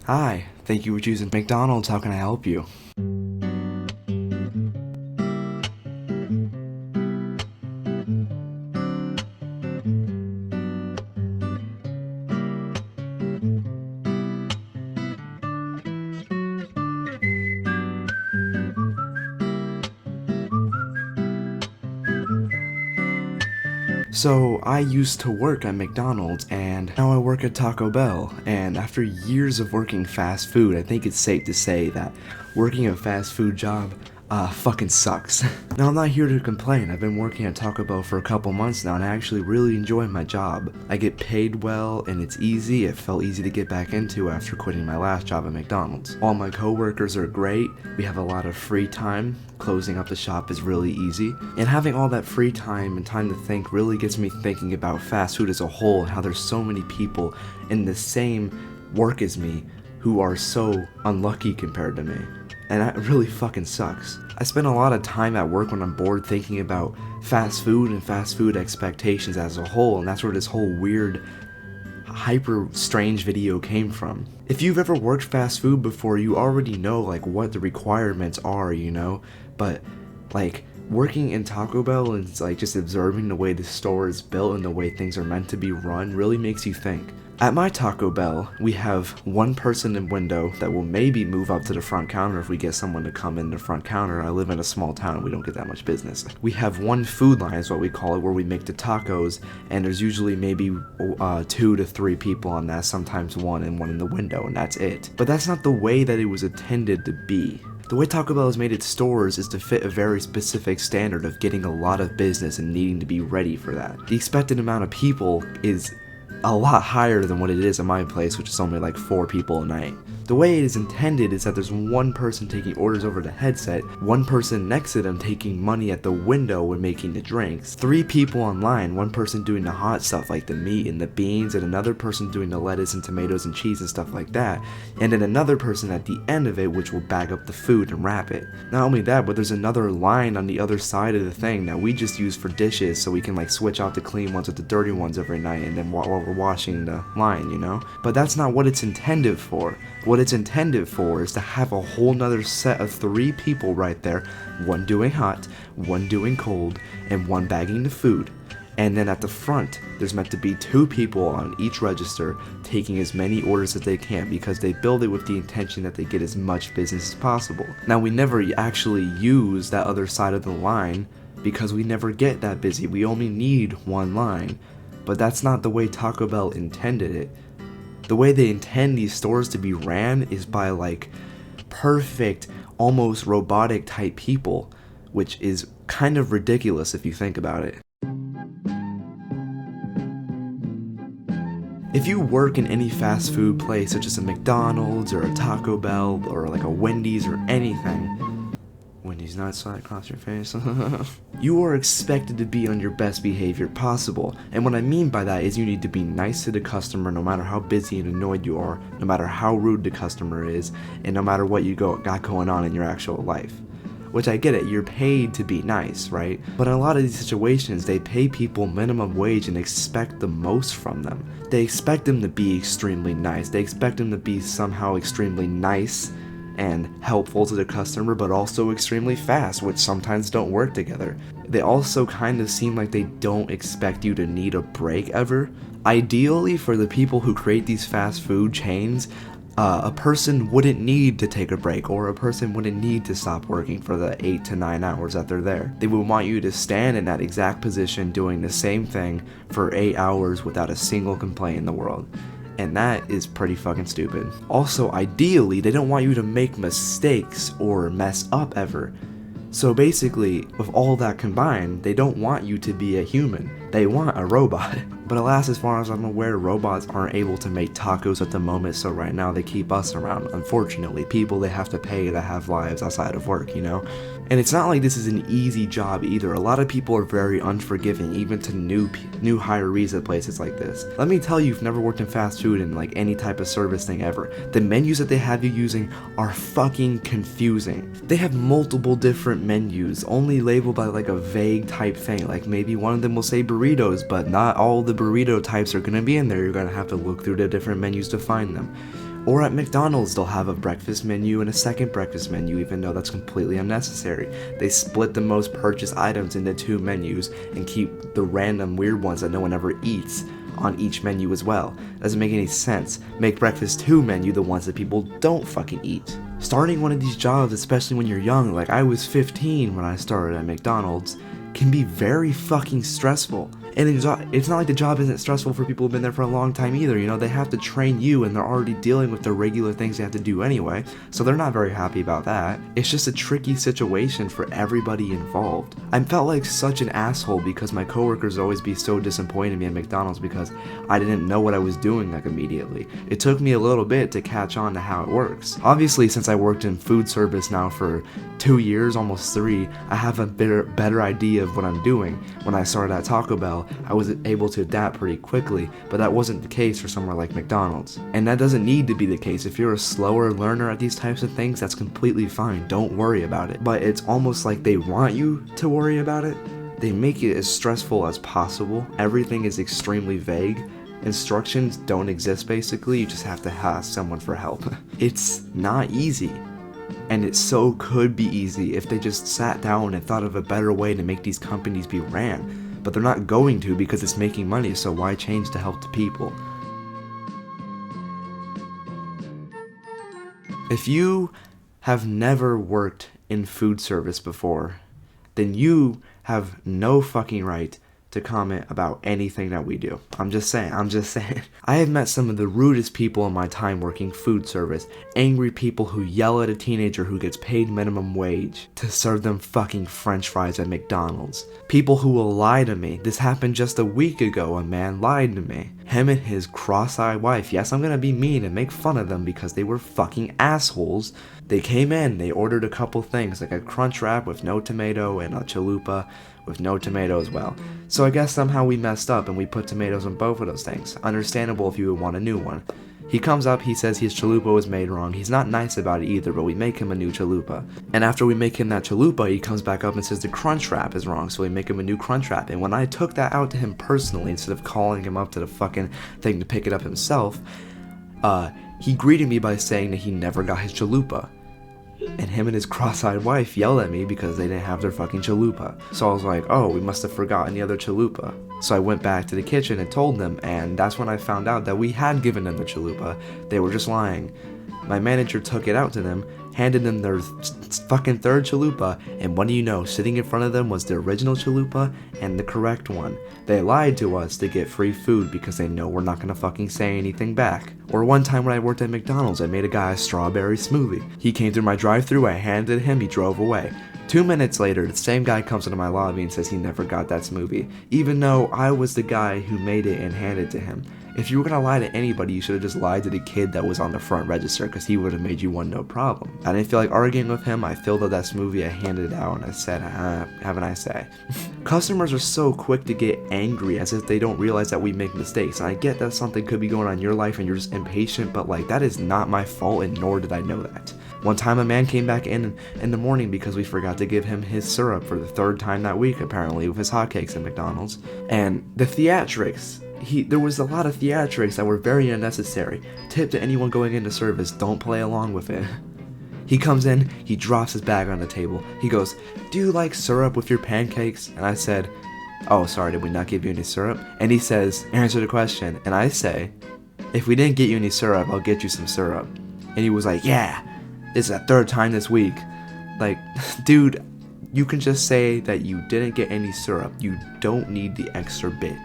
Hi, thank you for choosing McDonald's. How can I help you? So, I used to work at McDonald's and now I work at Taco Bell. And after years of working fast food, I think it's safe to say that working a fast food job fucking sucks. Now, I'm not here to complain. I've been working at Taco Bell for a couple months now and I actually really enjoy my job. I get paid well and it's easy. It felt easy to get back into after quitting my last job at McDonald's. All my coworkers are great. We have a lot of free time. Closing up the shop is really easy. And having all that free time and time to think really gets me thinking about fast food as a whole and how there's so many people in the same work as me who are so unlucky compared to me. And that really fucking sucks. I spend a lot of time at work when I'm bored thinking about fast food and fast food expectations as a whole, and that's where this whole weird, hyper strange video came from. If you've ever worked fast food before, you already know like what the requirements are, you know? But like working in Taco Bell and like just observing the way the store is built and the way things are meant to be run really makes you think. At my Taco Bell, we have one person in window that will maybe move up to the front counter if we get someone to come in the front counter. I live in a small town, we don't get that much business. We have one food line is what we call it, where we make the tacos, and there's usually maybe 2 to 3 people on that, sometimes one and one in the window, and that's it. But that's not the way that it was intended to be. The way Taco Bell has made its stores is to fit a very specific standard of getting a lot of business and needing to be ready for that. The expected amount of people is a lot higher than what it is at my place, which is only like 4 people a night. The way it is intended is that there's one person taking orders over the headset, one person next to them taking money at the window and making the drinks, 3 people online, one person doing the hot stuff like the meat and the beans, and another person doing the lettuce and tomatoes and cheese and stuff like that, and then another person at the end of it which will bag up the food and wrap it. Not only that, but there's another line on the other side of the thing that we just use for dishes so we can like switch out the clean ones with the dirty ones every night and then while we're washing the line, you know? But that's not what it's intended for. What it's intended for is to have a whole nother set of 3 people right there, one doing hot, one doing cold, and one bagging the food. And then at the front, there's meant to be 2 people on each register taking as many orders as they can because they build it with the intention that they get as much business as possible. Now, we never actually use that other side of the line because we never get that busy. We only need one line. But that's not the way Taco Bell intended it. The way they intend these stores to be ran is by like perfect, almost robotic type people, which is kind of ridiculous if you think about it. If you work in any fast food place such as a McDonald's or a Taco Bell or like a Wendy's or anything, Wendy's not slide across your face. You are expected to be on your best behavior possible, and what I mean by that is you need to be nice to the customer no matter how busy and annoyed you are, no matter how rude the customer is, and no matter what you got going on in your actual life. Which I get it, you're paid to be nice, right? But in a lot of these situations, they pay people minimum wage and expect the most from them. They expect them to be extremely nice. They expect them to be somehow extremely nice and helpful to the customer, but also extremely fast, which sometimes don't work together. They also kind of seem like they don't expect you to need a break ever. Ideally, for the people who create these fast food chains, a person wouldn't need to take a break, or a person wouldn't need to stop working for the 8 to 9 hours that they're there. They would want you to stand in that exact position doing the same thing for 8 hours without a single complaint in the world. And that is pretty fucking stupid. Also, ideally, they don't want you to make mistakes or mess up ever. So basically, with all that combined, they don't want you to be a human. They want a robot. But alas, as far as I'm aware, robots aren't able to make tacos at the moment, so right now they keep us around. Unfortunately, people they have to pay that have lives outside of work, you know? And it's not like this is an easy job either. A lot of people are very unforgiving, even to new hirees at places like this. Let me tell you, if you've never worked in fast food and like any type of service thing ever, the menus that they have you using are fucking confusing. They have multiple different menus, only labeled by like a vague type thing. Like maybe one of them will say burritos, but not all the burrito types are gonna be in there. You're gonna have to look through the different menus to find them. Or at McDonald's, they'll have a breakfast menu and a second breakfast menu, even though that's completely unnecessary. They split the most purchased items into 2 menus and keep the random weird ones that no one ever eats on each menu as well. Doesn't make any sense. Make breakfast 2 menu the ones that people don't fucking eat. Starting one of these jobs, especially when you're young, like I was 15 when I started at McDonald's, can be very fucking stressful. And it's not like the job isn't stressful for people who've been there for a long time either, you know, they have to train you and they're already dealing with the regular things they have to do anyway, so they're not very happy about that. It's just a tricky situation for everybody involved. I felt like such an asshole because my coworkers always be so disappointed in me at McDonald's because I didn't know what I was doing like immediately. It took me a little bit to catch on to how it works. Obviously, since I worked in food service now for 2 years, almost 3, I have a better idea of what I'm doing. When I started at Taco Bell, I was able to adapt pretty quickly, but that wasn't the case for somewhere like McDonald's. And that doesn't need to be the case. If you're a slower learner at these types of things, that's completely fine. Don't worry about it. But it's almost like they want you to worry about it. They make it as stressful as possible. Everything is extremely vague. Instructions don't exist basically. You just have to ask someone for help. It's not easy. And it so could be easy if they just sat down and thought of a better way to make these companies be ran. But they're not going to because it's making money, so why change to help the people? If you have never worked in food service before, then you have no fucking right to comment about anything that we do. I'm just saying. I have met some of the rudest people in my time working food service. Angry people who yell at a teenager who gets paid minimum wage to serve them fucking french fries at McDonald's. People who will lie to me. This happened just a week ago. A man lied to me. Him and his cross-eyed wife. Yes, I'm gonna be mean and make fun of them because they were fucking assholes. They came in, they ordered a couple things, like a crunch wrap with no tomato and a chalupa with no tomato as well. So I guess somehow we messed up and we put tomatoes on both of those things. Understandable if you would want a new one. He comes up, he says his chalupa was made wrong. He's not nice about it either, but we make him a new chalupa. And after we make him that chalupa, he comes back up and says the crunch wrap is wrong, so we make him a new crunch wrap. And when I took that out to him personally, instead of calling him up to the fucking thing to pick it up himself, he greeted me by saying that he never got his chalupa. And him and his cross-eyed wife yelled at me because they didn't have their fucking chalupa. So I was like, oh, we must have forgotten the other chalupa. So I went back to the kitchen and told them, and that's when I found out that we had given them the chalupa. They were just lying. My manager took it out to them, handed them their fucking third chalupa, and what do you know, sitting in front of them was the original chalupa and the correct one. They lied to us to get free food because they know we're not gonna fucking say anything back. Or one time when I worked at McDonald's, I made a guy a strawberry smoothie. He came through my drive-thru, I handed it him, he drove away. 2 minutes later, the same guy comes into my lobby and says he never got that smoothie, even though I was the guy who made it and handed it to him. If you were gonna lie to anybody, you should have just lied to the kid that was on the front register, because he would have made you one no problem. I didn't feel like arguing with him. I filled out that smoothie, I handed it out, and I said, have a nice day. Customers are so quick to get angry as if they don't realize that we make mistakes. And I get that something could be going on in your life and you're just impatient, but like, that is not my fault, and nor did I know that. One time a man came back in the morning because we forgot to give him his syrup for the 3rd time that week, apparently, with his hotcakes at McDonald's. And the theatrics, there was a lot of theatrics that were very unnecessary. Tip to anyone going into service, don't play along with it. He comes in, he drops his bag on the table. He goes, do you like syrup with your pancakes? And I said, oh, sorry, did we not give you any syrup? And he says, answer the question. And I say, if we didn't get you any syrup, I'll get you some syrup. And he was like, yeah, this is the 3rd time this week. Like, dude, you can just say that you didn't get any syrup. You don't need the extra bit.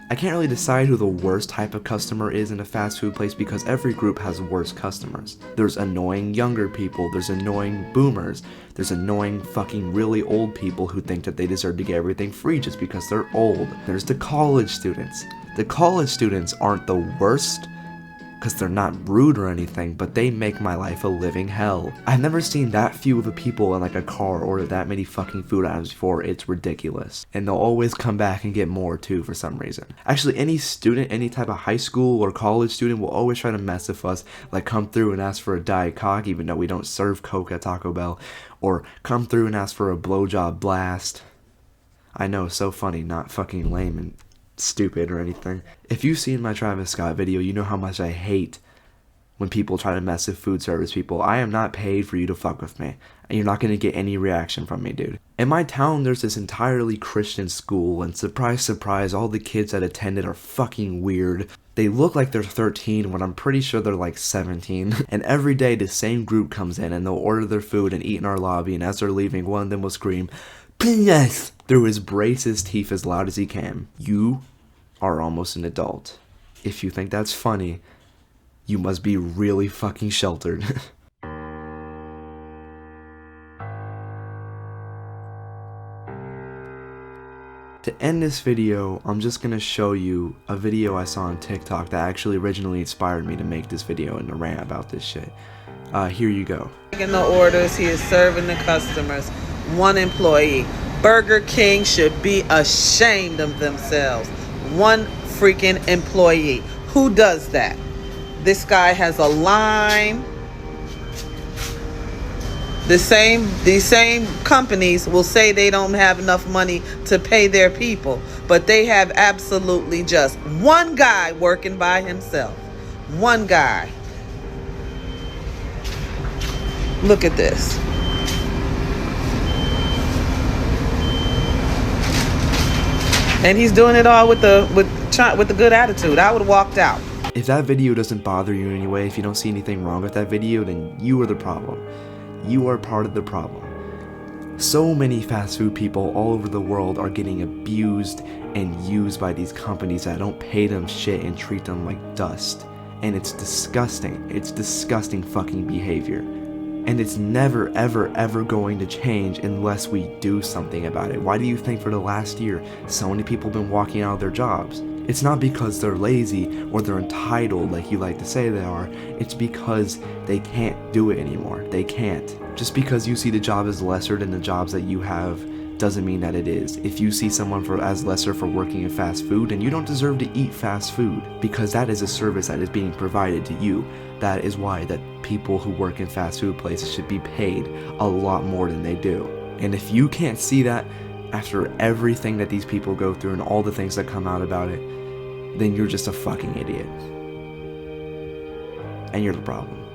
I can't really decide who the worst type of customer is in a fast food place because every group has worse customers. There's annoying younger people, there's annoying boomers, there's annoying fucking really old people who think that they deserve to get everything free just because they're old. There's the college students. The college students aren't the worst because they're not rude or anything, but they make my life a living hell. I've never seen that few of the people in like a car order that many fucking food items before. It's ridiculous. And they'll always come back and get more too for some reason. Actually, any student, any type of high school or college student will always try to mess with us, like come through and ask for a Diet Coke even though we don't serve Coke at Taco Bell, or come through and ask for a blowjob blast. I know, so funny, not fucking lame and stupid or anything. If you've seen my Travis Scott video, you know how much I hate when people try to mess with food service people. I am not paid for you to fuck with me, and you're not gonna get any reaction from me, dude. In my town, there's this entirely Christian school, and surprise, surprise, all the kids that attend it are fucking weird. They look like they're 13 when I'm pretty sure they're like 17. And every day the same group comes in and they'll order their food and eat in our lobby, and as they're leaving, one of them will scream, "Penis!" through his braces teeth as loud as he can. You are almost an adult. If you think that's funny, you must be really fucking sheltered. To end this video, I'm just gonna show you a video I saw on TikTok that actually originally inspired me to make this video and to rant about this shit. Here you go. Taking the orders, he is serving the customers. One employee. Burger King should be ashamed of themselves. One freaking employee. Who does that? This guy has a line. These same companies will say they don't have enough money to pay their people, but they have absolutely just one guy working by himself. One guy. Look at this. And he's doing it all with the good attitude. I would have walked out. If that video doesn't bother you in any way, if you don't see anything wrong with that video, then you are the problem. You are part of the problem. So many fast food people all over the world are getting abused and used by these companies that don't pay them shit and treat them like dust. And it's disgusting. It's disgusting fucking behavior. And it's never, ever, ever going to change unless we do something about it. Why do you think for the last year, so many people have been walking out of their jobs? It's not because they're lazy or they're entitled like you like to say they are. It's because they can't do it anymore. They can't. Just because you see the job as lesser than the jobs that you have doesn't mean that it is. If you see someone as lesser for working in fast food, then you don't deserve to eat fast food, because that is a service that is being provided to you. That is why that people who work in fast food places should be paid a lot more than they do. And if you can't see that after everything that these people go through and all the things that come out about it, then you're just a fucking idiot. And you're the problem.